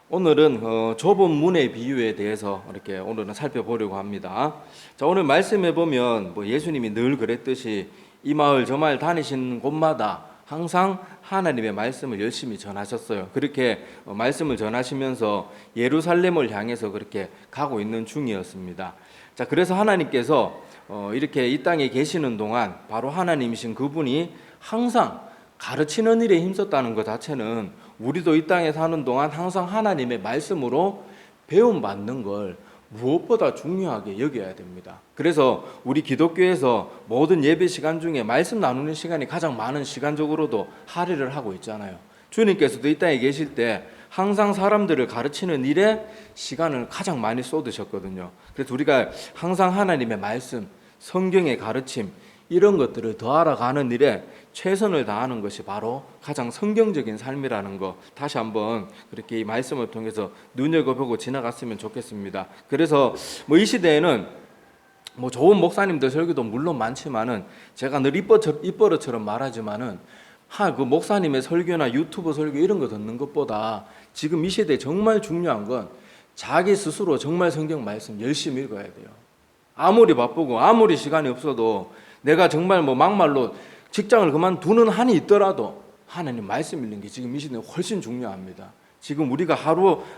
오늘은 좁은 문의 비유에 대해서 이렇게 오늘은 살펴보려고 합니다. 자, 오늘 말씀해 보면 예수님이 늘 그랬듯이 이 마을 저 마을 다니신 곳마다 항상 하나님의 말씀을 열심히 전하셨어요. 그렇게 말씀을 전하시면서 예루살렘을 향해서 그렇게 가고 있는 중이었습니다. 자, 그래서 하나님께서 이렇게 이 땅에 계시는 동안 바로 하나님이신 그분이 항상 가르치는 일에 힘썼다는 것 자체는 우리도 이 땅에 사는 동안 항상 하나님의 말씀으로 배움받는 걸 무엇보다 중요하게 여겨야 됩니다. 그래서 우리 기독교에서 모든 예배 시간 중에 말씀 나누는 시간이 가장 많은 시간적으로도 할애를 하고 있잖아요. 주님께서도 이 땅에 계실 때 항상 사람들을 가르치는 일에 시간을 가장 많이 쏟으셨거든요. 그래서 우리가 항상 하나님의 말씀, 성경의 가르침 이런 것들을 더 알아가는 일에 최선을 다하는 것이 바로 가장 성경적인 삶이라는 거 다시 한번 그렇게 이 말씀을 통해서 눈여겨보고 지나갔으면 좋겠습니다. 그래서 이 시대에는 좋은 목사님들 설교도 물론 많지만은 제가 늘 입버릇처럼 말하지만은 그 목사님의 설교나 유튜브 설교 이런 거 듣는 것보다 지금 이 시대에 정말 중요한 건 자기 스스로 정말 성경 말씀 열심히 읽어야 돼요. 아무리 바쁘고 아무리 시간이 없어도 내가 정말 막말로 직장을 그만두는 한이 있더라도 하나님 말씀 읽는 게 지금 이 시대에 훨씬 중요합니다. 지금 우리가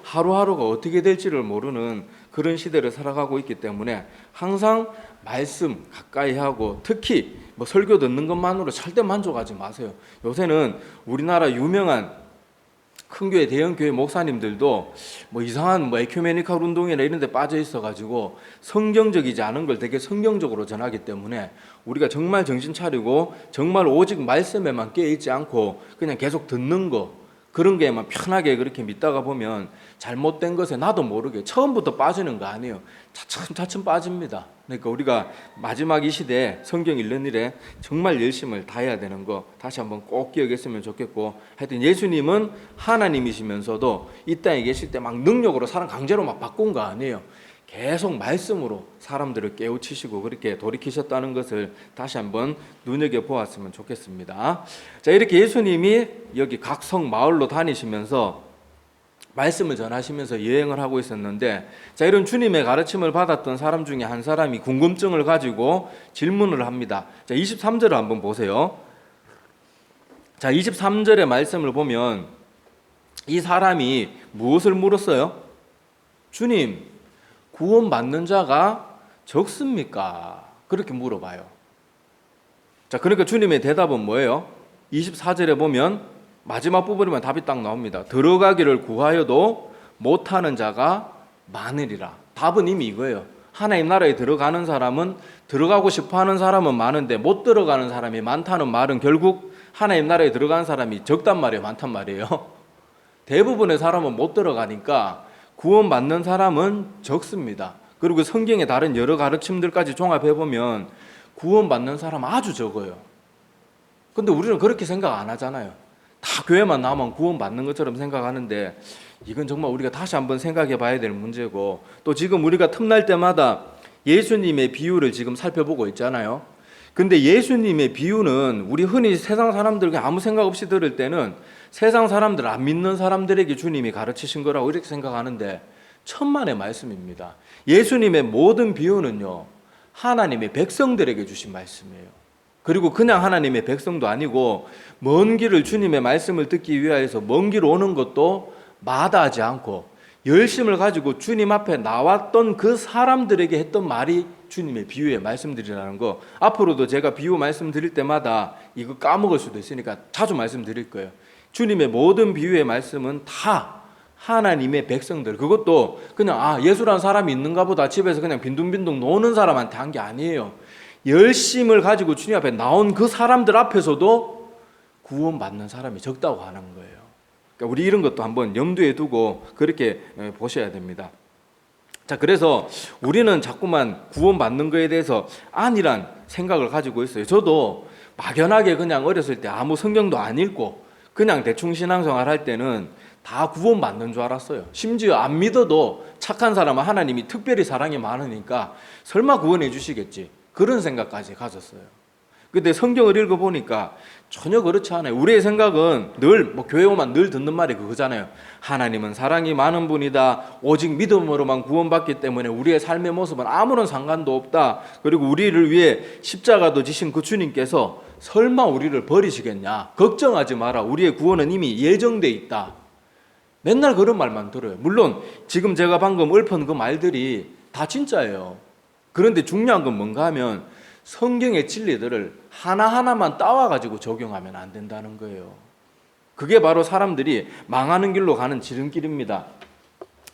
하루하루가 어떻게 될지를 모르는 그런 시대를 살아가고 있기 때문에 항상 말씀 가까이 하고 특히 설교 듣는 것만으로 절대 만족하지 마세요. 요새는 우리나라 유명한 큰 교회, 대형 교회 목사님들도 이상한 에큐메니컬 운동이나 이런 데 빠져 있어가지고 성경적이지 않은 걸 되게 성경적으로 전하기 때문에 우리가 정말 정신 차리고 정말 오직 말씀에만 깨어있지 않고 그냥 계속 듣는 거 그런 게만 편하게 그렇게 믿다가 보면 잘못된 것에 나도 모르게 처음부터 빠지는 거 아니에요. 차츰차츰 빠집니다. 그러니까 우리가 마지막 이 시대에 성경 읽는 일에 정말 열심을 다해야 되는 거 다시 한번 꼭 기억했으면 좋겠고, 하여튼 예수님은 하나님이시면서도 이 땅에 계실 때 능력으로 사람 강제로 바꾼 거 아니에요. 계속 말씀으로 사람들을 깨우치시고 그렇게 돌이키셨다는 것을 다시 한번 눈여겨보았으면 좋겠습니다. 자, 이렇게 예수님이 여기 각 성 마을로 다니시면서 말씀을 전하시면서 여행을 하고 있었는데, 자, 이런 주님의 가르침을 받았던 사람 중에 한 사람이 궁금증을 가지고 질문을 합니다. 자, 23절을 한번 보세요. 자, 23절의 말씀을 보면 이 사람이 무엇을 물었어요? 주님, 구원받는 자가 적습니까? 그렇게 물어봐요. 자, 그러니까 주님의 대답은 뭐예요? 24절에 보면 마지막 부분이면 답이 딱 나옵니다. 들어가기를 구하여도 못하는 자가 많으리라. 답은 이미 이거예요. 하나님 나라에 들어가는 사람은, 들어가고 싶어하는 사람은 많은데 못 들어가는 사람이 많다는 말은 결국 하나님 나라에 들어가는 사람이 적단 말이에요, 많단 말이에요. 대부분의 사람은 못 들어가니까 구원받는 사람은 적습니다. 그리고 성경의 다른 여러 가르침들까지 종합해보면 구원받는 사람 아주 적어요. 근데 우리는 그렇게 생각 안 하잖아요. 다 교회만 나오면 구원받는 것처럼 생각하는데 이건 정말 우리가 다시 한번 생각해 봐야 될 문제고, 또 지금 우리가 틈날 때마다 예수님의 비유를 지금 살펴보고 있잖아요. 근데 예수님의 비유는 우리 흔히 세상 사람들 아무 생각 없이 들을 때는 세상 사람들 안 믿는 사람들에게 주님이 가르치신 거라고 이렇게 생각하는데 천만의 말씀입니다. 예수님의 모든 비유는요, 하나님의 백성들에게 주신 말씀이에요. 그리고 그냥 하나님의 백성도 아니고 먼 길을 주님의 말씀을 듣기 위하여서 먼 길 오는 것도 마다하지 않고 열심을 가지고 주님 앞에 나왔던 그 사람들에게 했던 말이 주님의 비유의 말씀들이라는 거, 앞으로도 제가 비유 말씀드릴 때마다 이거 까먹을 수도 있으니까 자주 말씀드릴 거예요. 주님의 모든 비유의 말씀은 다 하나님의 백성들, 그것도 그냥 예수라는 사람이 있는가 보다 집에서 그냥 빈둥빈둥 노는 사람한테 한 게 아니에요. 열심을 가지고 주님 앞에 나온 그 사람들 앞에서도 구원받는 사람이 적다고 하는 거예요. 그러니까 우리 이런 것도 한번 염두에 두고 그렇게 보셔야 됩니다. 자, 그래서 우리는 자꾸만 구원받는 거에 대해서 안일한 생각을 가지고 있어요. 저도 막연하게 그냥 어렸을 때 아무 성경도 안 읽고 그냥 대충 신앙생활 할 때는 다 구원받는 줄 알았어요. 심지어 안 믿어도 착한 사람은 하나님이 특별히 사랑이 많으니까 설마 구원해 주시겠지, 그런 생각까지 가졌어요. 근데 성경을 읽어보니까 전혀 그렇지 않아요. 우리의 생각은 늘 뭐 교회 오면 늘 듣는 말이 그거잖아요. 하나님은 사랑이 많은 분이다. 오직 믿음으로만 구원받기 때문에 우리의 삶의 모습은 아무런 상관도 없다. 그리고 우리를 위해 십자가도 지신 그 주님께서 설마 우리를 버리시겠냐? 걱정하지 마라. 우리의 구원은 이미 예정돼 있다. 맨날 그런 말만 들어요. 물론 지금 제가 방금 읊은 그 말들이 다 진짜예요. 그런데 중요한 건 뭔가 하면 성경의 진리들을 하나하나만 따와가지고 적용하면 안 된다는 거예요. 그게 바로 사람들이 망하는 길로 가는 지름길입니다.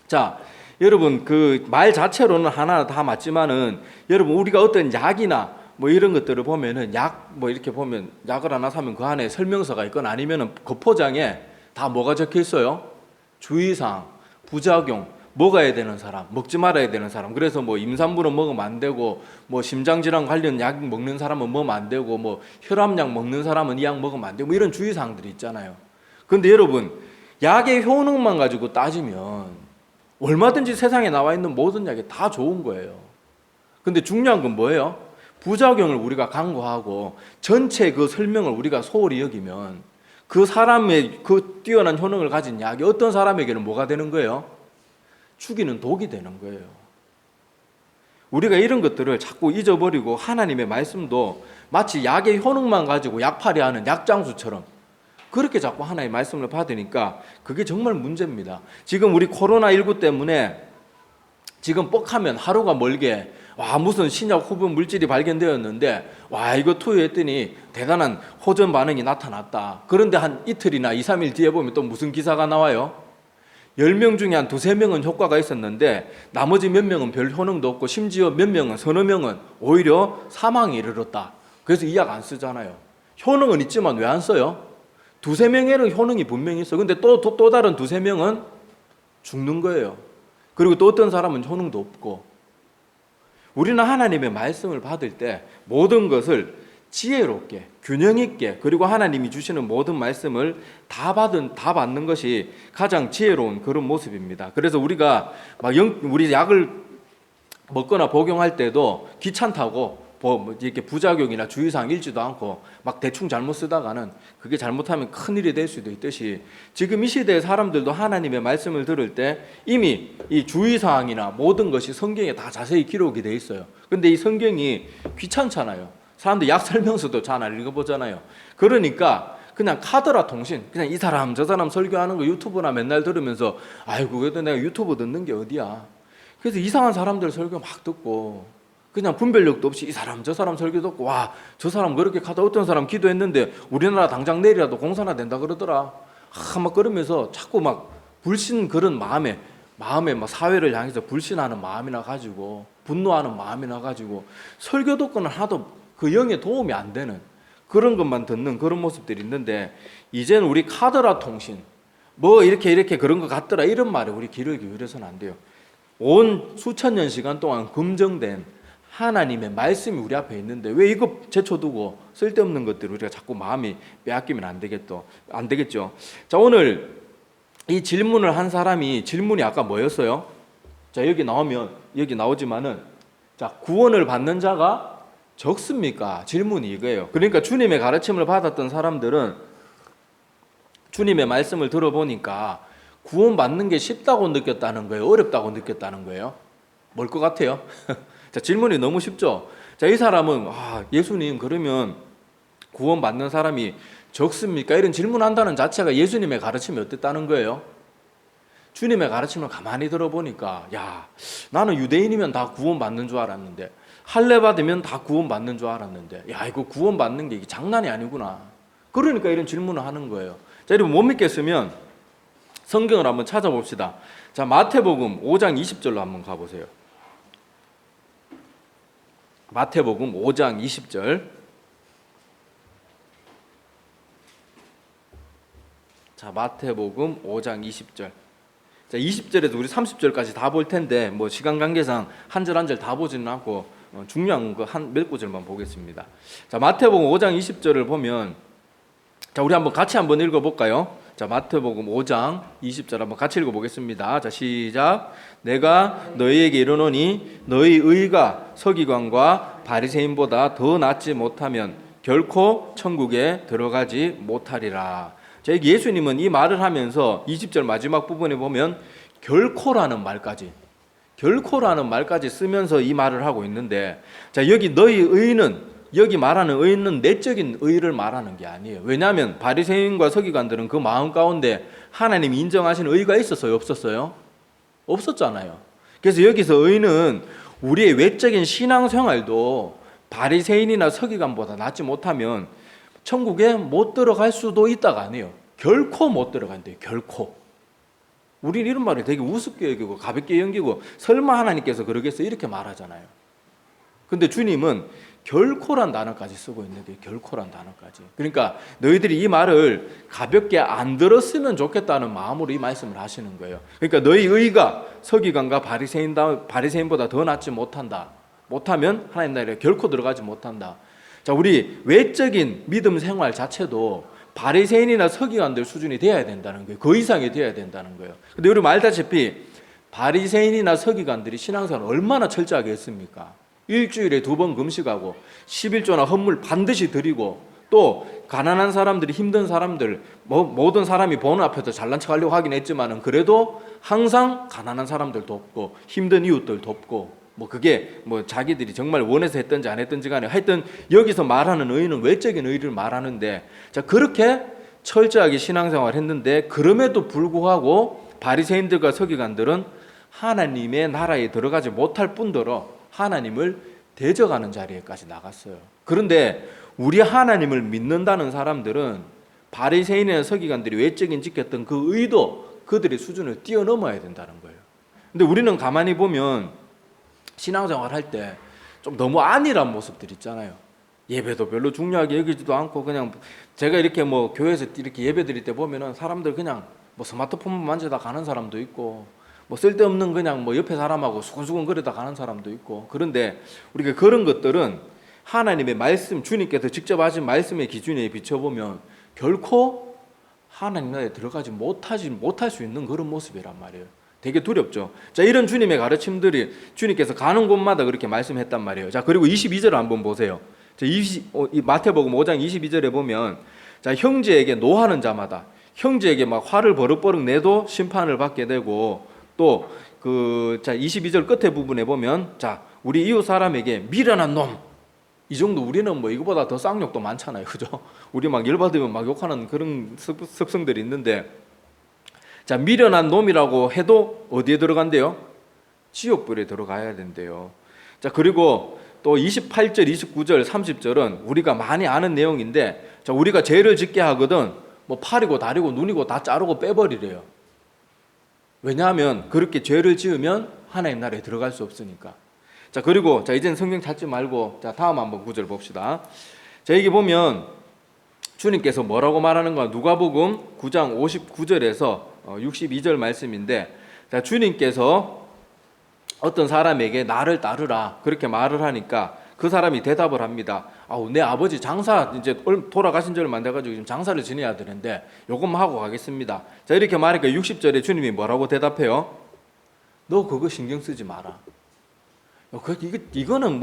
자, 여러분 그 말 자체로는 하나 다 맞지만은 여러분 우리가 어떤 약이나 뭐 이런 것들을 보면은 약 뭐 이렇게 보면 약을 하나 사면 그 안에 설명서가 있거나 아니면은 겉포장에 다 뭐가 적혀 있어요? 주의사항, 부작용, 먹어야 되는 사람, 먹지 말아야 되는 사람. 그래서 뭐 임산부는 먹으면 안 되고, 뭐 심장질환 관련 약 먹는 사람은 먹으면 안 되고, 뭐 혈압약 먹는 사람은 이 약 먹으면 안 되고, 뭐 이런 주의사항들이 있잖아요. 근데 여러분, 약의 효능만 가지고 따지면 얼마든지 세상에 나와 있는 모든 약이 다 좋은 거예요. 근데 중요한 건 뭐예요? 부작용을 우리가 간과하고 전체 그 설명을 우리가 소홀히 여기면 그 사람의 그 뛰어난 효능을 가진 약이 어떤 사람에게는 뭐가 되는 거예요? 죽이는 독이 되는 거예요. 우리가 이런 것들을 자꾸 잊어버리고 하나님의 말씀도 마치 약의 효능만 가지고 약팔이 하는 약장수처럼 그렇게 자꾸 하나님의 말씀을 받으니까 그게 정말 문제입니다. 지금 우리 코로나19 때문에 지금 뻑하면 하루가 멀게 와 무슨 신약 후보 물질이 발견되었는데 와 이거 투여했더니 대단한 호전 반응이 나타났다. 그런데 한 이틀이나 2, 3일 뒤에 보면 또 무슨 기사가 나와요? 10명 중에 한 두세 명은 효과가 있었는데 나머지 몇 명은 별 효능도 없고 심지어 몇 명은 서너 명은 오히려 사망에 이르렀다. 그래서 이 약 안 쓰잖아요. 효능은 있지만 왜 안 써요? 두세 명에는 효능이 분명히 있어. 근데 또 다른 두세 명은 죽는 거예요. 그리고 또 어떤 사람은 효능도 없고. 우리는 하나님의 말씀을 받을 때 모든 것을 지혜롭게 균형 있게 그리고 하나님이 주시는 모든 말씀을 다 받는 것이 가장 지혜로운 그런 모습입니다. 그래서 우리가 우리 약을 먹거나 복용할 때도 귀찮다고 이렇게 부작용이나 주의사항 읽지도 않고 막 대충 잘못 쓰다가는 그게 잘못하면 큰일이 될 수도 있듯이 지금 이 시대의 사람들도 하나님의 말씀을 들을 때 이미 이 주의사항이나 모든 것이 성경에 다 자세히 기록이 돼 있어요. 근데 이 성경이 귀찮잖아요. 사람들 약 설명서도 잘 안 읽어보잖아요. 그러니까 그냥 카더라 통신, 그냥 이 사람 저 사람 설교하는 거 유튜브나 맨날 들으면서 아이고 그래도 내가 유튜브 듣는 게 어디야. 그래서 이상한 사람들 설교 막 듣고 그냥 분별력도 없이 이 사람 저 사람 설교 듣고 와 저 사람 그렇게 카더 어떤 사람 기도했는데 우리나라 당장 내일이라도 공사나 된다 그러더라. 막 그러면서 자꾸 막 불신 그런 마음에 막 사회를 향해서 불신하는 마음이나 가지고 분노하는 마음이나 가지고 설교 듣고는 하도 그 영에 도움이 안 되는 그런 것만 듣는 그런 모습들이 있는데 이제는 우리 카더라 통신 뭐 이렇게 그런 것 같더라 이런 말에 우리 귀를 기울여서는 안 돼요. 온 수천 년 시간 동안 검증된 하나님의 말씀이 우리 앞에 있는데 왜 이거 제쳐두고 쓸데없는 것들을 우리가 자꾸 마음이 빼앗기면 안 되겠죠. 자, 오늘 이 질문을 한 사람이 질문이 아까 뭐였어요? 자, 여기 나오지만은 자, 구원을 받는 자가 적습니까? 질문이 이거예요. 그러니까 주님의 가르침을 받았던 사람들은 주님의 말씀을 들어보니까 구원받는 게 쉽다고 느꼈다는 거예요? 어렵다고 느꼈다는 거예요? 뭘 것 같아요? 자, 질문이 너무 쉽죠? 자, 이 사람은 예수님 그러면 구원받는 사람이 적습니까? 이런 질문한다는 자체가 예수님의 가르침이 어땠다는 거예요? 주님의 가르침을 가만히 들어보니까 나는 유대인이면 다 구원받는 줄 알았는데 할례 받으면 다 구원받는 줄 알았는데 이거 구원받는 게 이게 장난이 아니구나. 그러니까 이런 질문을 하는 거예요. 자, 여러분 못 믿겠으면 성경을 한번 찾아봅시다. 자, 마태복음 5장 20절로 한번 가보세요. 마태복음 5장 20절. 자, 마태복음 5장 20절. 자, 20절에서 우리 30절까지 다 볼 텐데 뭐 시간 관계상 한 절 한 절 다 보지는 않고 중요한 거 한 몇 구절만 보겠습니다. 자, 마태복음 5장 20절을 보면 자, 우리 같이 한번 읽어 볼까요? 자, 마태복음 5장 20절 한번 같이 읽어 보겠습니다. 자, 시작. 내가 너희에게 이르노니 너희 의가 서기관과 바리새인보다 더 낫지 못하면 결코 천국에 들어가지 못하리라. 자, 예수님은 이 말을 하면서 20절 마지막 부분에 보면 결코라는 말까지 쓰면서 이 말을 하고 있는데, 자, 여기 너희 의는, 여기 말하는 의는 내적인 의를 말하는 게 아니에요. 왜냐하면 바리새인과 서기관들은 그 마음 가운데 하나님이 인정하시는 의가 있었어요, 없었어요? 없었잖아요. 그래서 여기서 의는 우리의 외적인 신앙생활도 바리새인이나 서기관보다 낫지 못하면 천국에 못 들어갈 수도 있다가 아니에요. 결코 못 들어간대요. 결코. 우리는 이런 말을 되게 우습게 여기고 가볍게 여기고 설마 하나님께서 그러겠어요? 이렇게 말하잖아요. 근데 주님은 결코란 단어까지 쓰고 있는 게, 결코란 단어까지. 그러니까 너희들이 이 말을 가볍게 안 들었으면 좋겠다는 마음으로 이 말씀을 하시는 거예요. 그러니까 너희 의가 서기관과 바리새인보다 더 낫지 못하면 하나님 나라에 결코 들어가지 못한다. 자, 우리 외적인 믿음 생활 자체도 바리새인이나 서기관들 수준이 돼야 된다는 거예요. 그 이상이 돼야 된다는 거예요. 근데 우리 말다시피 바리새인이나 서기관들이 신앙생활 얼마나 철저하게 했습니까? 일주일에 2번 금식하고 11조나 헌물 반드시 드리고, 또 가난한 사람들이, 힘든 사람들, 모든 사람이 보는 앞에서 잘난 척하려고 하긴 했지만은 그래도 항상 가난한 사람들 돕고 힘든 이웃들 돕고, 그게 자기들이 정말 원해서 했든지 안 했든지 간에 하여튼 여기서 말하는 의는 외적인 의를 말하는데, 자, 그렇게 철저하게 신앙생활을 했는데 그럼에도 불구하고 바리새인들과 서기관들은 하나님의 나라에 들어가지 못할 뿐더러 하나님을 대적하는 자리에까지 나갔어요. 그런데 우리 하나님을 믿는다는 사람들은 바리새인이나 서기관들이 외적인 지켰던 그 의도 그들의 수준을 뛰어넘어야 된다는 거예요. 근데 우리는 가만히 보면 신앙생활 할 때 좀 너무 안일한 모습들 있잖아요. 예배도 별로 중요하게 여기지도 않고, 그냥 제가 이렇게 교회에서 이렇게 예배 드릴 때 보면은 사람들 그냥 스마트폰 만지다 가는 사람도 있고, 쓸데없는 그냥 옆에 사람하고 수근수근 거리다 가는 사람도 있고. 그런데 우리가 그런 것들은 하나님의 말씀, 주님께서 직접 하신 말씀의 기준에 비춰보면 결코 하나님 나라에 들어가지 못할 수 있는 그런 모습이란 말이에요. 되게 두렵죠. 자, 이런 주님의 가르침들이 주님께서 가는 곳마다 그렇게 말씀했단 말이에요. 자, 그리고 22절을 한번 보세요. 자, 마태복음 5장 22절에 보면, 자, 형제에게 노하는 자마다 형제에게 막 화를 버럭버럭 내도 심판을 받게 되고, 또 22절 끝에 부분에 보면, 자, 우리 이웃 사람에게 미련한 놈, 이 정도. 우리는 이거보다 더 쌍욕도 많잖아요, 그죠? 우리 막 열받으면 막 욕하는 그런 습성들이 있는데, 자, 미련한 놈이라고 해도 어디에 들어간대요? 지옥불에 들어가야 된대요. 자, 그리고 또 28절, 29절, 30절은 우리가 많이 아는 내용인데, 자, 우리가 죄를 짓게 하거든 팔이고 다리고 눈이고 다 자르고 빼버리래요. 왜냐하면 그렇게 죄를 지으면 하나님 나라에 들어갈 수 없으니까. 자, 그리고 이제는 성경 찾지 말고 다음 한번 구절 봅시다. 자, 여기 보면 주님께서 뭐라고 말하는가? 누가복음 9장 59절에서 62절 말씀인데, 자, 주님께서 어떤 사람에게 나를 따르라 그렇게 말을 하니까 그 사람이 대답을 합니다. 내 아버지 장사 이제 돌아가신 지 얼마 안 돼가지고 지금 장사를 지내야 되는데 요것만 하고 가겠습니다. 자, 이렇게 말하니까 60절에 주님이 뭐라고 대답해요? 너 그거 신경 쓰지 마라. 이거는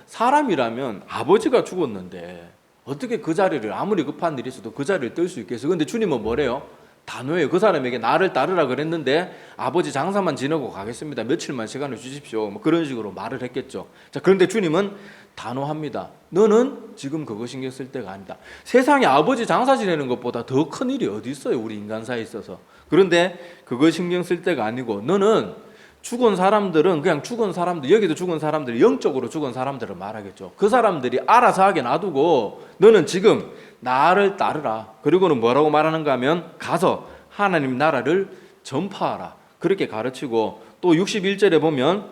사람이라면 아버지가 죽었는데 어떻게 그 자리를, 아무리 급한 일이 있어도 그 자리를 뜰 수 있겠어? 근데 주님은 뭐래요? 단호해요. 그 사람에게 나를 따르라 그랬는데 아버지 장사만 지내고 가겠습니다. 며칠만 시간을 주십시오. 그런 식으로 말을 했겠죠. 자, 그런데 주님은 단호합니다. 너는 지금 그거 신경 쓸 때가 아니다. 세상에 아버지 장사 지내는 것보다 더 큰 일이 어디 있어요, 우리 인간사에 있어서. 그런데 그거 신경 쓸 때가 아니고, 너는 죽은 사람들은 그냥 죽은 사람들, 여기도 죽은 사람들이 영적으로 죽은 사람들을 말하겠죠. 그 사람들이 알아서 하게 놔두고 너는 지금 나를 따르라. 그리고는 뭐라고 말하는가 하면 가서 하나님 나라를 전파하라. 그렇게 가르치고, 또 61절에 보면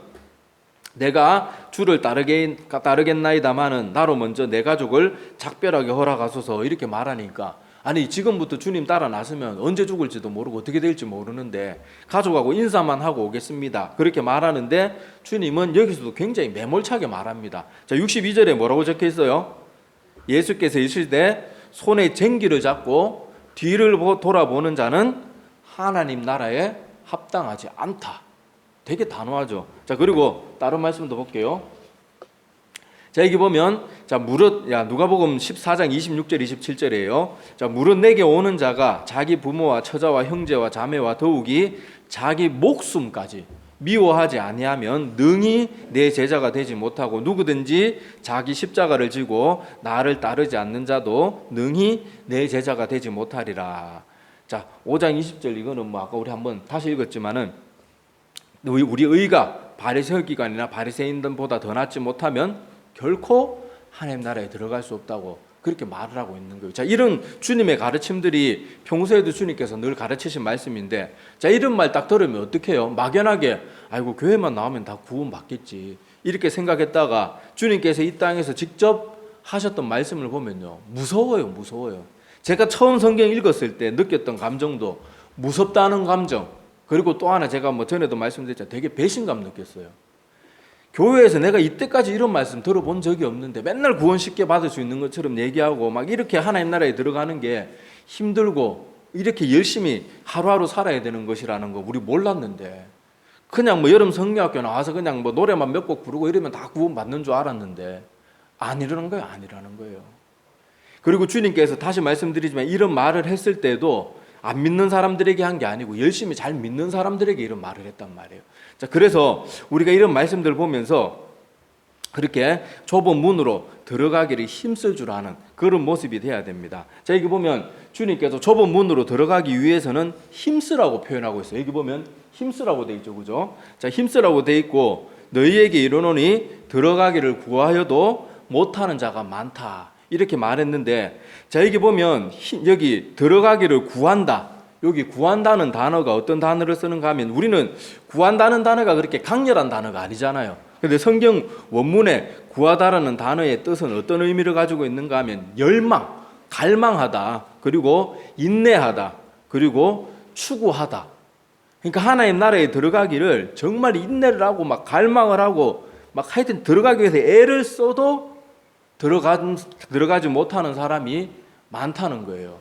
내가 주를 따르겠나이다마는 나로 먼저 내 가족을 작별하게 허락하소서 이렇게 말하니까, 아니 지금부터 주님 따라 나서면 언제 죽을지도 모르고 어떻게 될지 모르는데 가족하고 인사만 하고 오겠습니다 그렇게 말하는데, 주님은 여기서도 굉장히 매몰차게 말합니다. 자, 62절에 뭐라고 적혀 있어요? 예수께서 이르시되 손에 쟁기를 잡고 뒤를 돌아보는 자는 하나님 나라에 합당하지 않다. 되게 단호하죠. 자, 그리고 다른 말씀도 볼게요. 자, 여기 보면 자, 무릇 누가복음 14장 26절 27절이에요. 자, 무릇 내게 오는 자가 자기 부모와 처자와 형제와 자매와 더욱이 자기 목숨까지 미워하지 아니하면 능히 내 제자가 되지 못하고 누구든지 자기 십자가를 지고 나를 따르지 않는 자도 능히 내 제자가 되지 못하리라. 자, 5장 20절 이거는 뭐 아까 우리 한번 다시 읽었지만은 우리 의가 바리새인 기관이나 바리새인들보다 더 낫지 못하면 결코 하나님 나라에 들어갈 수 없다고 그렇게 말을 하고 있는 거예요. 자, 이런 주님의 가르침들이 평소에도 주님께서 늘 가르치신 말씀인데, 자, 이런 말 딱 들으면 어떻게 해요? 막연하게 아이고 교회만 나오면 다 구원 받겠지 이렇게 생각했다가 주님께서 이 땅에서 직접 하셨던 말씀을 보면요, 무서워요. 제가 처음 성경 읽었을 때 느꼈던 감정도 무섭다는 감정, 그리고 또 하나 제가 뭐 전에도 말씀드렸잖아요, 되게 배신감 느꼈어요. 교회에서 내가 이때까지 이런 말씀 들어본 적이 없는데 맨날 구원 쉽게 받을 수 있는 것처럼 얘기하고 막 이렇게 하나님 나라에 들어가는 게 힘들고 이렇게 열심히 하루하루 살아야 되는 것이라는 거 우리 몰랐는데, 그냥 뭐 여름 성경학교 나와서 그냥 뭐 노래만 몇 곡 부르고 이러면 다 구원 받는 줄 알았는데 아니라는 거예요. 그리고 주님께서 다시 말씀드리지만 이런 말을 했을 때도 안 믿는 사람들에게 한 게 아니고 열심히 잘 믿는 사람들에게 이런 말을 했단 말이에요. 자, 그래서 우리가 이런 말씀들을 보면서 그렇게 좁은 문으로 들어가기를 힘쓸 줄 아는 그런 모습이 돼야 됩니다. 자, 여기 보면 주님께서 좁은 문으로 들어가기 위해서는 힘쓰라고 표현하고 있어요. 여기 보면 힘쓰라고 돼 있죠, 그죠? 자, 힘쓰라고 돼 있고 너희에게 이르노니 들어가기를 구하여도 못하는 자가 많다 이렇게 말했는데, 자, 여기 보면 여기 들어가기를 구한다, 여기 구한다는 단어가 어떤 단어를 쓰는가 하면 우리는 구한다는 단어가 그렇게 강렬한 단어가 아니잖아요. 그런데 성경 원문에 구하다라는 단어의 뜻은 어떤 의미를 가지고 있는가 하면 열망, 갈망하다, 그리고 인내하다, 그리고 추구하다. 그러니까 하나님 나라에 들어가기를 정말 인내를 하고 막 갈망을 하고 막 하여튼 들어가기 위해서 애를 써도 들어가지 못하는 사람이 많다는 거예요.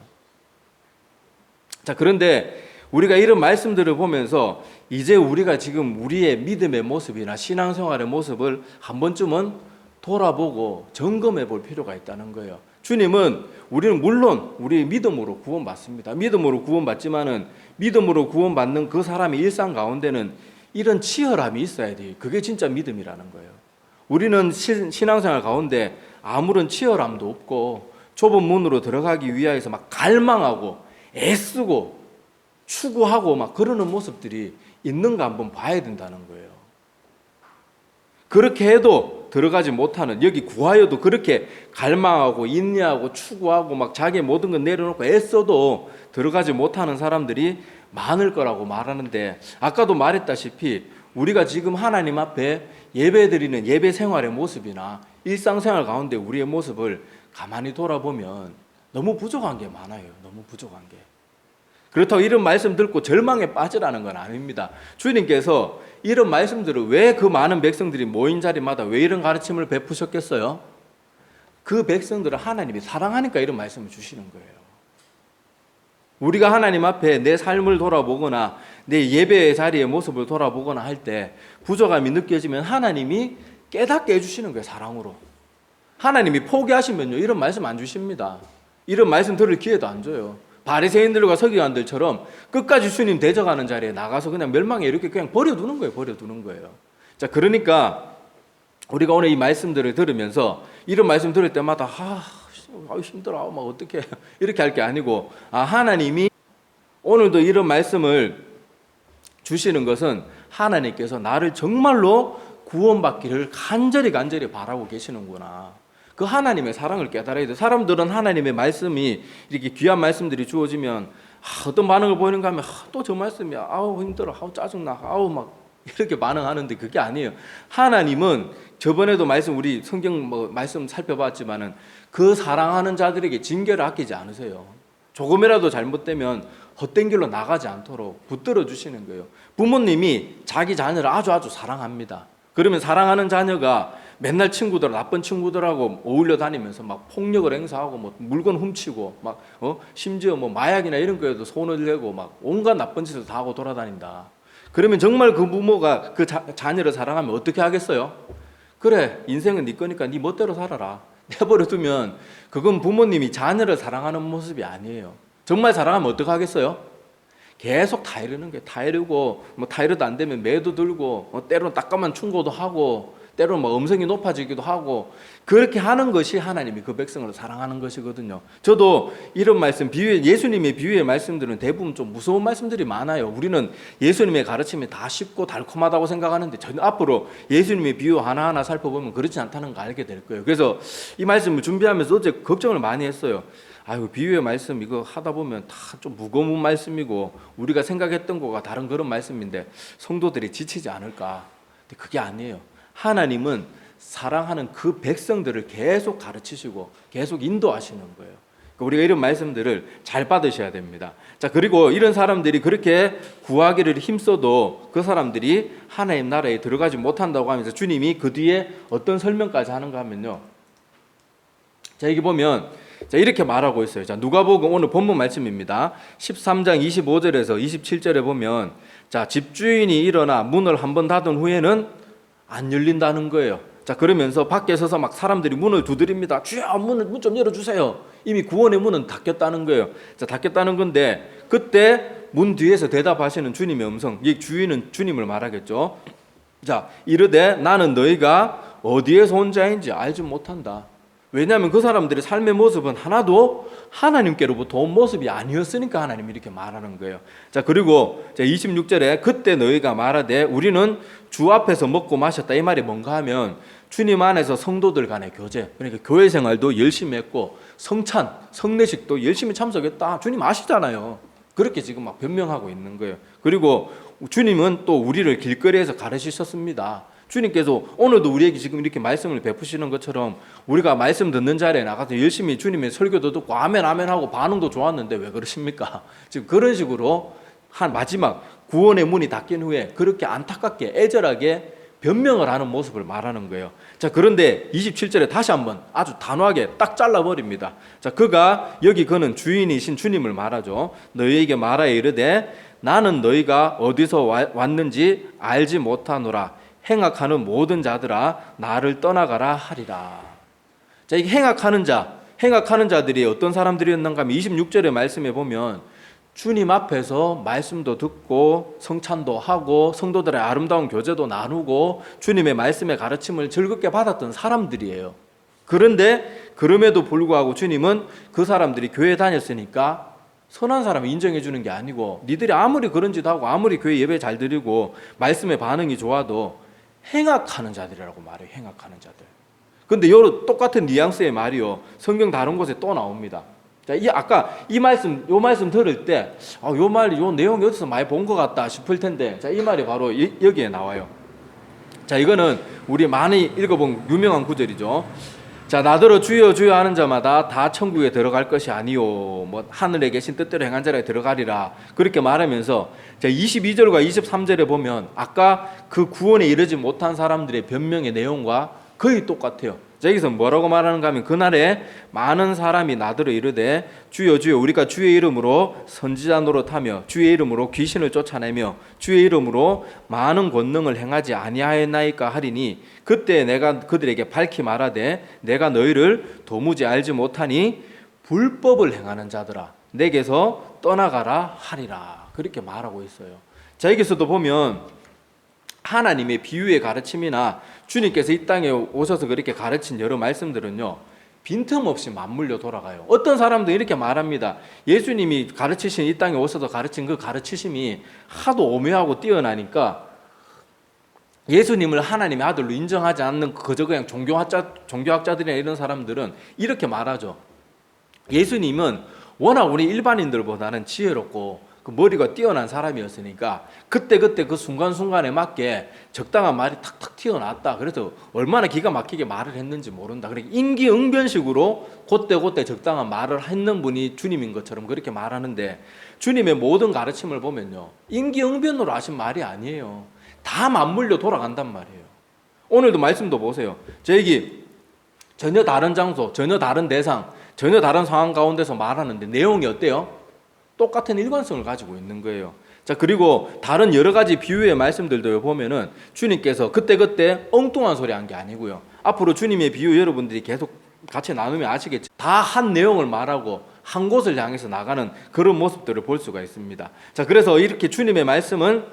자, 그런데 우리가 이런 말씀들을 보면서 이제 우리가 지금 우리의 믿음의 모습이나 신앙생활의 모습을 한 번쯤은 돌아보고 점검해 볼 필요가 있다는 거예요. 주님은 우리는 물론 우리 믿음으로 구원받습니다. 믿음으로 구원받지만은 믿음으로 구원받는 그 사람의 일상 가운데는 이런 치열함이 있어야 돼요. 그게 진짜 믿음이라는 거예요. 우리는 신앙생활 가운데 아무런 치열함도 없고 좁은 문으로 들어가기 위하여서 막 갈망하고 애쓰고 추구하고 막 그러는 모습들이 있는가 한번 봐야 된다는 거예요. 그렇게 해도 들어가지 못하는, 여기 구하여도 그렇게 갈망하고 인내하고 추구하고 막 자기의 모든 걸 내려놓고 애써도 들어가지 못하는 사람들이 많을 거라고 말하는데, 아까도 말했다시피 우리가 지금 하나님 앞에 예배드리는 예배 생활의 모습이나 일상생활 가운데 우리의 모습을 가만히 돌아보면 너무 부족한 게 많아요. 너무 부족한 게. 그렇다고 이런 말씀 듣고 절망에 빠지라는 건 아닙니다. 주님께서 이런 말씀들을 왜 그 많은 백성들이 모인 자리마다 왜 이런 가르침을 베푸셨겠어요? 그 백성들을 하나님이 사랑하니까 이런 말씀을 주시는 거예요. 우리가 하나님 앞에 내 삶을 돌아보거나 내 예배의 자리의 모습을 돌아보거나 할 때 부족함이 느껴지면 하나님이 깨닫게 해주시는 거예요. 사랑으로. 하나님이 포기하시면요 이런 말씀 안 주십니다. 이런 말씀 들을 기회도 안 줘요. 바리새인들과 서기관들처럼 끝까지 주님 대적하는 자리에 나가서 그냥 멸망에 이렇게 그냥 버려두는 거예요. 자, 그러니까 우리가 오늘 이 말씀들을 들으면서 이런 말씀 들을 때마다 힘들어 막 어떻게 이렇게 할 게 아니고, 하나님이 오늘도 이런 말씀을 주시는 것은 하나님께서 나를 정말로 구원받기를 간절히 바라고 계시는구나. 그 하나님의 사랑을 깨달아야 돼. 사람들은 하나님의 말씀이 이렇게 귀한 말씀들이 주어지면 어떤 반응을 보이는가 하면 또 저 말씀이야. 힘들어. 짜증나. 막 이렇게 반응하는데 그게 아니에요. 하나님은 저번에도 우리 성경 말씀 살펴봤지만은 그 사랑하는 자들에게 징계를 아끼지 않으세요. 조금이라도 잘못되면 헛된 길로 나가지 않도록 붙들어 주시는 거예요. 부모님이 자기 자녀를 아주 사랑합니다. 그러면 사랑하는 자녀가 맨날 나쁜 친구들하고 어울려 다니면서 막 폭력을 행사하고 물건 훔치고 심지어 마약이나 이런 거에도 손을 대고 막 온갖 나쁜 짓을 다 하고 돌아다닌다. 그러면 정말 그 부모가 그 자녀를 사랑하면 어떻게 하겠어요? 그래, 인생은 네 거니까 네 멋대로 살아라. 내버려 두면 그건 부모님이 자녀를 사랑하는 모습이 아니에요. 정말 사랑하면 어떡하겠어요? 계속 타이르는 거예요. 타이르고 뭐 타이르도 안 되면 매도 들고 때로는 따끔한 충고도 하고 때로는 뭐 음성이 높아지기도 하고 그렇게 하는 것이 하나님이 그 백성을 사랑하는 것이거든요. 저도 이런 말씀 예수님의 비유의 말씀들은 대부분 좀 무서운 말씀들이 많아요. 우리는 예수님의 가르침이 다 쉽고 달콤하다고 생각하는데 전혀 앞으로 예수님의 비유 하나하나 살펴보면 그렇지 않다는 거 알게 될 거예요. 그래서 이 말씀을 준비하면서 어제 걱정을 많이 했어요. 아유, 비유의 말씀 이거 하다 보면 다 좀 무거운 말씀이고 우리가 생각했던 거가 다른 그런 말씀인데 성도들이 지치지 않을까. 근데 그게 아니에요. 하나님은 사랑하는 그 백성들을 계속 가르치시고 계속 인도하시는 거예요. 그러니까 우리가 이런 말씀들을 잘 받으셔야 됩니다. 자, 그리고 이런 사람들이 그렇게 구하기를 힘써도 그 사람들이 하나님 나라에 들어가지 못한다고 하면서 주님이 그 뒤에 어떤 설명까지 하는가 하면요. 자, 여기 보면 자, 이렇게 말하고 있어요. 자, 누가복음 오늘 본문 말씀입니다. 13장 25절에서 27절에 보면 자, 집주인이 일어나 문을 한번 닫은 후에는 안 열린다는 거예요. 자, 그러면서 밖에 서서 막 사람들이 문을 두드립니다. 주여, 문 좀 열어주세요. 이미 구원의 문은 닫혔다는 거예요. 자, 닫혔다는 건데 그때 문 뒤에서 대답하시는 주님의 음성, 이 주인은 주님을 말하겠죠. 자, 이르되 나는 너희가 어디에서 온 자인지 알지 못한다. 왜냐하면 그 사람들의 삶의 모습은 하나도 하나님께로부터 온 모습이 아니었으니까 하나님이 이렇게 말하는 거예요. 자, 그리고 26절에 그때 너희가 말하되 우리는 주 앞에서 먹고 마셨다. 이 말이 뭔가 하면 주님 안에서 성도들 간의 교제, 그러니까 교회 생활도 열심히 했고 성찬, 성례식도 열심히 참석했다. 주님 아시잖아요. 그렇게 지금 막 변명하고 있는 거예요. 그리고 주님은 또 우리를 길거리에서 가르치셨습니다. 주님께서 오늘도 우리에게 지금 이렇게 말씀을 베푸시는 것처럼 우리가 말씀 듣는 자리에 나가서 열심히 주님의 설교도 듣고 아멘 아멘 하고 반응도 좋았는데 왜 그러십니까? 지금 그런 식으로 한 마지막 구원의 문이 닫힌 후에 그렇게 안타깝게 애절하게 변명을 하는 모습을 말하는 거예요. 자, 그런데 27절에 다시 한번 아주 단호하게 딱 잘라버립니다. 자, 그는 주인이신 주님을 말하죠. 너희에게 말하여 이르되 나는 너희가 어디서 왔는지 알지 못하노라. 행악하는 모든 자들아 나를 떠나가라 하리라. 자, 이게 행악하는 자들이 어떤 사람들이었는가 하면 26절의 말씀에 보면 주님 앞에서 말씀도 듣고 성찬도 하고 성도들의 아름다운 교제도 나누고 주님의 말씀의 가르침을 즐겁게 받았던 사람들이에요. 그런데 그럼에도 불구하고 주님은 그 사람들이 교회 다녔으니까 선한 사람을 인정해 주는 게 아니고 니들이 아무리 그런 짓 하고 아무리 교회 예배 잘 드리고 말씀의 반응이 좋아도 행악하는 자들이라고 말해요. 행악하는 자들. 근데 요 똑같은 뉘앙스의 말이요 성경 다른 곳에 또 나옵니다. 자, 아까 요 말씀 들을 때 요 내용이 어디서 많이 본 것 같다 싶을 텐데 자, 이 말이 바로 여기에 나와요. 자, 이거는 우리 많이 읽어본 유명한 구절이죠. 자, 나더러 주여 주여 하는 자마다 다 천국에 들어갈 것이 아니요 뭐 하늘에 계신 뜻대로 행한 자라 들어가리라 그렇게 말하면서 자, 22절과 23절에 보면 아까 그 구원에 이르지 못한 사람들의 변명의 내용과 거의 똑같아요. 자, 여기서 뭐라고 말하는가 하면 그날에 많은 사람이 나더러 이르되 주여 주여 우리가 주의 이름으로 선지자 노릇하며 주의 이름으로 귀신을 쫓아내며 주의 이름으로 많은 권능을 행하지 아니하였나이까 하리니 그때 내가 그들에게 밝히 말하되 내가 너희를 도무지 알지 못하니 불법을 행하는 자들아 내게서 떠나가라 하리라 그렇게 말하고 있어요. 자, 여기서도 보면 하나님의 비유의 가르침이나 주님께서 이 땅에 오셔서 그렇게 가르친 여러 말씀들은요 빈틈없이 맞물려 돌아가요. 어떤 사람도 이렇게 말합니다. 예수님이 가르치신 이 땅에 오셔서 가르친 그 가르치심이 하도 오묘하고 뛰어나니까 예수님을 하나님의 아들로 인정하지 않는 그저 그냥 종교학자들이나 이런 사람들은 이렇게 말하죠. 예수님은 워낙 우리 일반인들보다는 지혜롭고 그 머리가 뛰어난 사람이었으니까 그때 그 순간순간에 맞게 적당한 말이 탁탁 튀어나왔다. 그래서 얼마나 기가 막히게 말을 했는지 모른다. 그러니까 임기응변식으로 그때 적당한 말을 했는 분이 주님인 것처럼 그렇게 말하는데 주님의 모든 가르침을 보면요 임기응변으로 하신 말이 아니에요. 다 맞물려 돌아간단 말이에요. 오늘도 말씀도 보세요. 저에게 전혀 다른 장소, 전혀 다른 대상, 전혀 다른 상황 가운데서 말하는데 내용이 어때요? 똑같은 일관성을 가지고 있는 거예요. 자, 그리고 다른 여러 가지 비유의 말씀들도 보면은 주님께서 그때그때 엉뚱한 소리 한 게 아니고요. 앞으로 주님의 비유 여러분들이 계속 같이 나누면 아시겠죠. 다 한 내용을 말하고 한 곳을 향해서 나가는 그런 모습들을 볼 수가 있습니다. 자, 그래서 이렇게 주님의 말씀은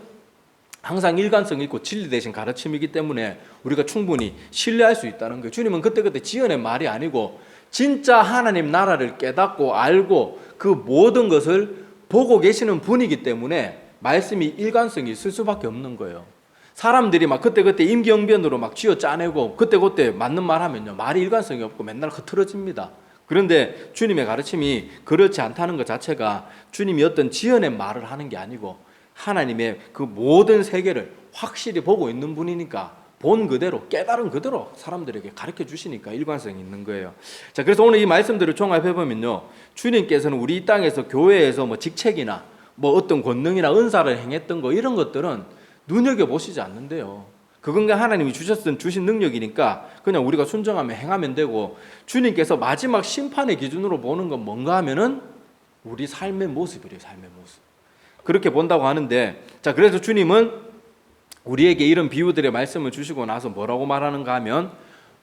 항상 일관성 있고 진리 대신 가르침이기 때문에 우리가 충분히 신뢰할 수 있다는 거예요. 주님은 그때그때 지어낸 말이 아니고 진짜 하나님 나라를 깨닫고 알고 그 모든 것을 보고 계시는 분이기 때문에 말씀이 일관성이 있을 수밖에 없는 거예요. 사람들이 막 그때그때 임기응변으로 막 쥐어 짜내고 그때그때 맞는 말 하면요, 말이 일관성이 없고 맨날 흐트러집니다. 그런데 주님의 가르침이 그렇지 않다는 것 자체가 주님이 어떤 지어낸 말을 하는 게 아니고 하나님의 그 모든 세계를 확실히 보고 있는 분이니까 본 그대로 깨달은 그대로 사람들에게 가르쳐 주시니까 일관성이 있는 거예요. 자, 그래서 오늘 이 말씀들을 종합해 보면요, 주님께서는 우리 이 땅에서 교회에서 뭐 직책이나 뭐 어떤 권능이나 은사를 행했던 거 이런 것들은 눈여겨 보시지 않는데요. 그건 하나님이 주신 능력이니까 그냥 우리가 순종하면 행하면 되고, 주님께서 마지막 심판의 기준으로 보는 건 뭔가 하면은 우리 삶의 모습이래요. 삶의 모습. 그렇게 본다고 하는데, 자, 그래서 주님은 우리에게 이런 비유들의 말씀을 주시고 나서 뭐라고 말하는가 하면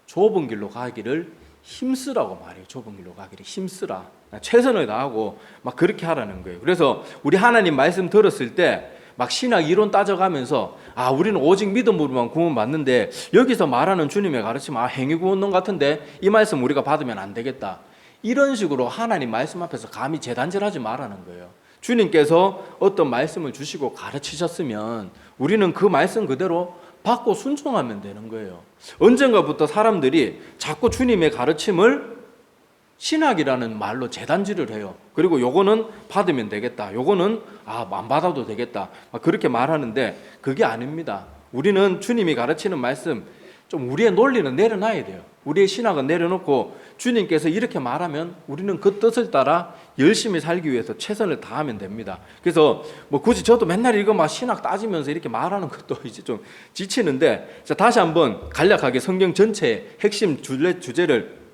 좁은 길로 가기를 힘쓰라고 말해요. 좁은 길로 가기를 힘쓰라. 최선을 다하고 막 그렇게 하라는 거예요. 그래서 우리 하나님 말씀 들었을 때 막 신학 이론 따져가면서 우리는 오직 믿음으로만 구원받는데 여기서 말하는 주님의 가르침 행위 구원론 같은데 이 말씀 우리가 받으면 안 되겠다. 이런 식으로 하나님 말씀 앞에서 감히 재단질하지 말라는 거예요. 주님께서 어떤 말씀을 주시고 가르치셨으면 우리는 그 말씀 그대로 받고 순종하면 되는 거예요. 언젠가부터 사람들이 자꾸 주님의 가르침을 신학이라는 말로 재단질을 해요. 그리고 요거는 받으면 되겠다, 요거는 안 받아도 되겠다, 그렇게 말하는데 그게 아닙니다. 우리는 주님이 가르치는 말씀 좀 우리의 논리는 내려놔야 돼요. 우리의 신학은 내려놓고 주님께서 이렇게 말하면 우리는 그 뜻을 따라 열심히 살기 위해서 최선을 다하면 됩니다. 그래서 뭐 굳이 저도 맨날 이거 막 신학 따지면서 이렇게 말하는 것도 이제 좀 지치는데, 자, 다시 한번 간략하게 성경 전체의 핵심 주제를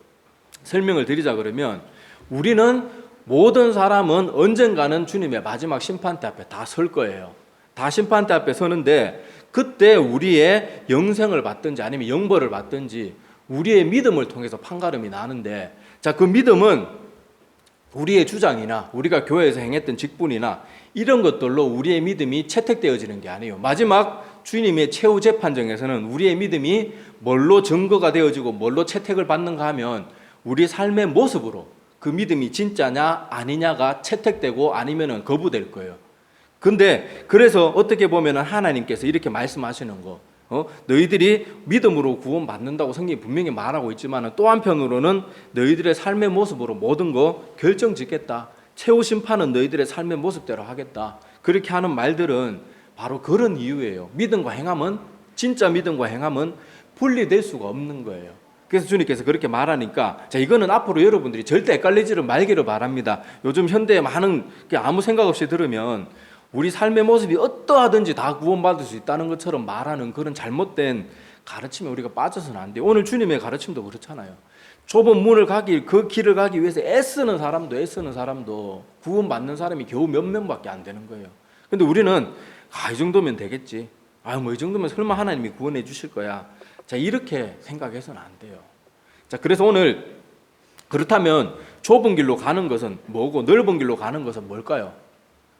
설명을 드리자 그러면, 우리는 모든 사람은 언젠가는 주님의 마지막 심판대 앞에 다 설 거예요. 다 심판대 앞에 서는데 그때 우리의 영생을 받든지 아니면 영벌을 받든지 우리의 믿음을 통해서 판가름이 나는데, 자, 그 믿음은 우리의 주장이나 우리가 교회에서 행했던 직분이나 이런 것들로 우리의 믿음이 채택되어지는 게 아니에요. 마지막 주님의 최후 재판정에서는 우리의 믿음이 뭘로 증거가 되어지고 뭘로 채택을 받는가 하면 우리 삶의 모습으로 그 믿음이 진짜냐 아니냐가 채택되고 아니면은 거부될 거예요. 근데 그래서 어떻게 보면 하나님께서 이렇게 말씀하시는 거, 너희들이 믿음으로 구원받는다고 성경이 분명히 말하고 있지만 또 한편으로는 너희들의 삶의 모습으로 모든 거 결정짓겠다, 최후 심판은 너희들의 삶의 모습대로 하겠다, 그렇게 하는 말들은 바로 그런 이유예요. 믿음과 행함은, 진짜 믿음과 행함은 분리될 수가 없는 거예요. 그래서 주님께서 그렇게 말하니까, 자, 이거는 앞으로 여러분들이 절대 헷갈리지를 말기를 바랍니다. 요즘 현대에 많은 아무 생각 없이 들으면 우리 삶의 모습이 어떠하든지 다 구원받을 수 있다는 것처럼 말하는 그런 잘못된 가르침에 우리가 빠져서는 안 돼요. 오늘 주님의 가르침도 그렇잖아요. 좁은 문을 그 길을 가기 위해서 애쓰는 사람도 구원받는 사람이 겨우 몇 명밖에 안 되는 거예요. 근데 우리는 이 정도면 되겠지, 이 정도면 설마 하나님이 구원해 주실 거야, 자, 이렇게 생각해서는 안 돼요. 자, 그래서 오늘 그렇다면 좁은 길로 가는 것은 뭐고 넓은 길로 가는 것은 뭘까요?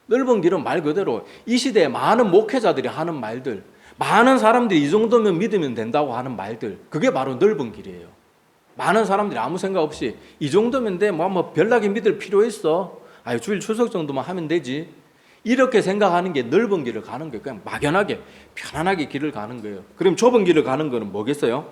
넓은 길은 말 그대로 이 시대에 많은 목회자들이 하는 말들, 많은 사람들이 이 정도면 믿으면 된다고 하는 말들, 그게 바로 넓은 길이에요. 많은 사람들이 아무 생각 없이 이 정도면 돼, 뭐 별나게 믿을 필요 있어, 주일 출석 정도만 하면 되지, 이렇게 생각하는 게 넓은 길을 가는 거예요. 그냥 막연하게 편안하게 길을 가는 거예요. 그럼 좁은 길을 가는 거는 뭐겠어요?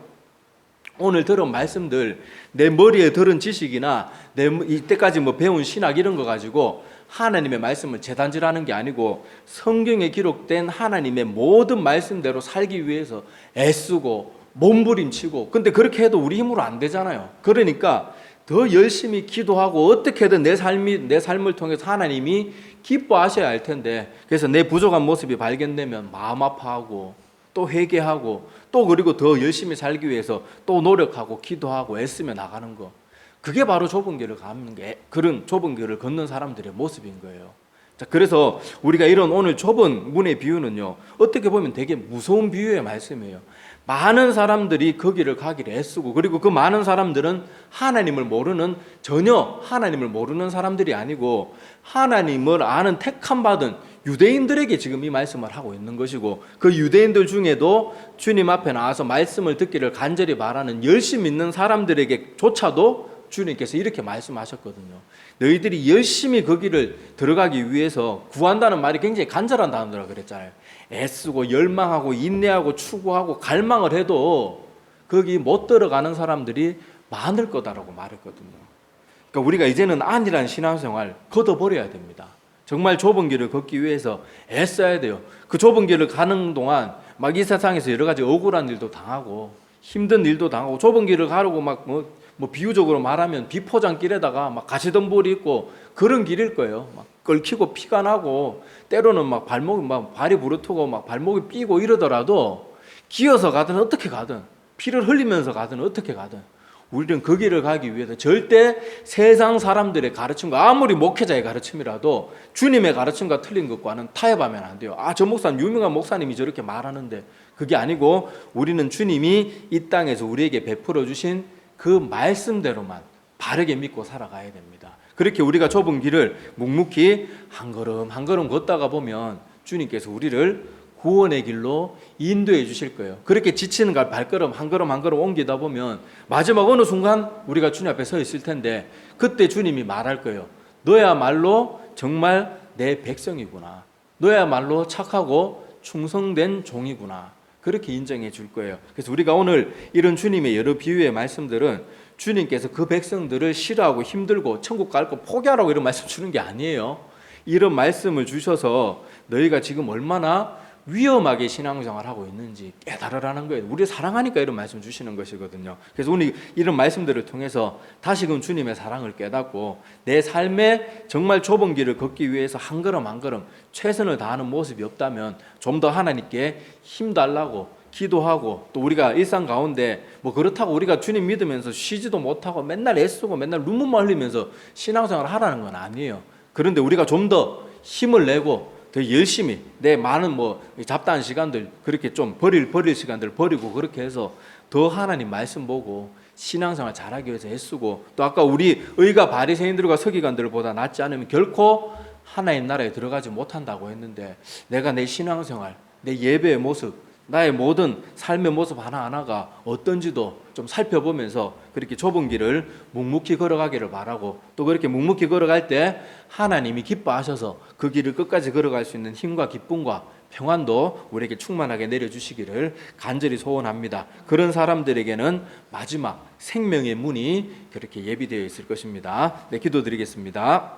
오늘 들은 말씀들, 내 머리에 들은 지식이나 이때까지 배운 신학 이런 거 가지고 하나님의 말씀을 재단질하는 게 아니고 성경에 기록된 하나님의 모든 말씀대로 살기 위해서 애쓰고 몸부림치고, 근데 그렇게 해도 우리 힘으로 안 되잖아요. 그러니까 더 열심히 기도하고 어떻게든 내 삶을 통해서 하나님이 기뻐하셔야 할 텐데, 그래서 내 부족한 모습이 발견되면 마음 아파하고 또 회개하고 또 그리고 더 열심히 살기 위해서 또 노력하고 기도하고 애쓰며 나가는 거, 그게 바로 좁은 길을 가는 게, 그런 좁은 길을 걷는 사람들의 모습인 거예요. 자, 그래서 우리가 이런 오늘 좁은 문의 비유는요, 어떻게 보면 되게 무서운 비유의 말씀이에요. 많은 사람들이 거기를 가기를 애쓰고, 그리고 그 많은 사람들은 하나님을 모르는, 전혀 하나님을 모르는 사람들이 아니고 하나님을 아는 택함 받은 유대인들에게 지금 이 말씀을 하고 있는 것이고, 그 유대인들 중에도 주님 앞에 나와서 말씀을 듣기를 간절히 바라는 열심 있는 사람들에게조차도 주님께서 이렇게 말씀하셨거든요. 너희들이 열심히 거기를 들어가기 위해서, 구한다는 말이 굉장히 간절한 단어라 그랬잖아요. 애쓰고 열망하고 인내하고 추구하고 갈망을 해도 거기 못 들어가는 사람들이 많을 거다라고 말했거든요. 그러니까 우리가 이제는 아니란 신앙생활 걷어버려야 됩니다. 정말 좁은 길을 걷기 위해서 애써야 돼요. 그 좁은 길을 가는 동안 막 이 세상에서 여러 가지 억울한 일도 당하고 힘든 일도 당하고, 좁은 길을 가려고 막 뭐 비유적으로 말하면 비포장길에다가 막 가시덤불이 있고 그런 길일 거예요. 막 끓기고 피가 나고 때로는 막 발목이 막 발이 부르트고 막 발목이 삐고 이러더라도 기어서 가든 어떻게 가든 피를 흘리면서 가든 어떻게 가든 우리는 그 길을 가기 위해서 절대 세상 사람들의 가르침과, 아무리 목회자의 가르침이라도 주님의 가르침과 틀린 것과는 타협하면 안 돼요. 아, 저 목사님, 유명한 목사님이 저렇게 말하는데, 그게 아니고 우리는 주님이 이 땅에서 우리에게 베풀어 주신 그 말씀대로만 바르게 믿고 살아가야 됩니다. 그렇게 우리가 좁은 길을 묵묵히 한 걸음 한 걸음 걷다가 보면 주님께서 우리를 구원의 길로 인도해 주실 거예요. 그렇게 지치는 발걸음 한 걸음 한 걸음 옮기다 보면 마지막 어느 순간 우리가 주님 앞에 서 있을 텐데, 그때 주님이 말할 거예요. 너야말로 정말 내 백성이구나. 너야말로 착하고 충성된 종이구나. 그렇게 인정해 줄 거예요. 그래서 우리가 오늘 이런 주님의 여러 비유의 말씀들은 주님께서 그 백성들을 싫어하고 힘들고 천국 갈 거 포기하라고 이런 말씀 주는 게 아니에요. 이런 말씀을 주셔서 너희가 지금 얼마나 위험하게 신앙생활을 하고 있는지 깨달으라는 거예요. 우리 사랑하니까 이런 말씀 주시는 것이거든요. 그래서 오늘 이런 말씀들을 통해서 다시금 주님의 사랑을 깨닫고 내 삶에 정말 좁은 길을 걷기 위해서 한 걸음 한 걸음 최선을 다하는 모습이 없다면 좀 더 하나님께 힘 달라고 기도하고, 또 우리가 일상 가운데 뭐 그렇다고 우리가 주님 믿으면서 쉬지도 못하고 맨날 애쓰고 맨날 눈물만 흘리면서 신앙생활을 하라는 건 아니에요. 그런데 우리가 좀 더 힘을 내고 더 열심히 내 많은 뭐 잡다한 시간들 그렇게 좀 버릴 시간들 버리고, 그렇게 해서 더 하나님 말씀 보고 신앙생활 잘하기 위해서 애쓰고, 또 아까 우리 의가 바리새인들과 서기관들보다 낫지 않으면 결코 하나님 나라에 들어가지 못한다고 했는데, 내가 내 신앙생활, 내 예배의 모습, 나의 모든 삶의 모습 하나하나가 어떤지도 좀 살펴보면서 그렇게 좁은 길을 묵묵히 걸어가기를 바라고, 또 그렇게 묵묵히 걸어갈 때 하나님이 기뻐하셔서 그 길을 끝까지 걸어갈 수 있는 힘과 기쁨과 평안도 우리에게 충만하게 내려주시기를 간절히 소원합니다. 그런 사람들에게는 마지막 생명의 문이 그렇게 예비되어 있을 것입니다. 네, 기도드리겠습니다.